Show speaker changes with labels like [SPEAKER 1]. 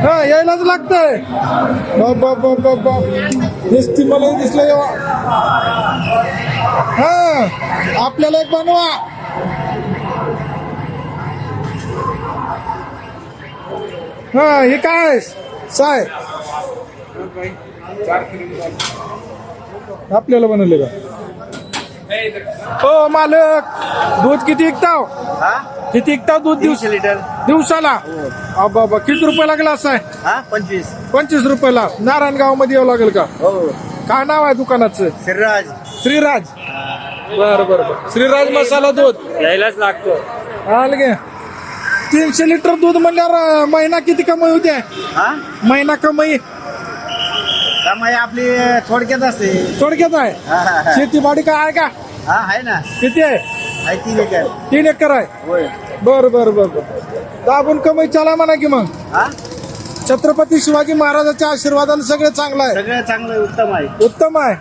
[SPEAKER 1] हा यायलाच लागतंय. दिसती मला दिसलं हा आपल्याला एक बनवा. हा हे काय साय आपल्याला बनवले का हो मालक. दूध किती विकताव? किती विकताव दूध?
[SPEAKER 2] 300 लिटर
[SPEAKER 1] दिवसाला? बाबा किती रुपयाला ग्लास आहे? 25 रुपयाला. नारायणगाव मध्ये यावं लागेल का?
[SPEAKER 2] हो.
[SPEAKER 1] काय नाव आहे दुकानाचं?
[SPEAKER 2] श्रीराज.
[SPEAKER 1] श्रीराज. बरं बरं बरं. श्रीराज मसाला दूध
[SPEAKER 2] यायलाच लागतो.
[SPEAKER 1] आलं 300 लिटर दूध म्हणल्यावर महिना किती कमाई होते? महिना कमाई
[SPEAKER 2] आपली थोडक्यात असते.
[SPEAKER 1] थोडक्यात आहे. शेतीबाडी काय आहे का?
[SPEAKER 2] आहे ना.
[SPEAKER 1] किती आहे?
[SPEAKER 2] 3 एकर.
[SPEAKER 1] 3 एकर आहे.
[SPEAKER 2] होय.
[SPEAKER 1] बर बर बर बर. दाबून कमाई चला म्हणा की मग. छत्रपती शिवाजी महाराजांच्या आशीर्वादाने सगळं चांगलं आहे.
[SPEAKER 2] सगळं चांगलं उत्तम आहे.
[SPEAKER 1] उत्तम आहे.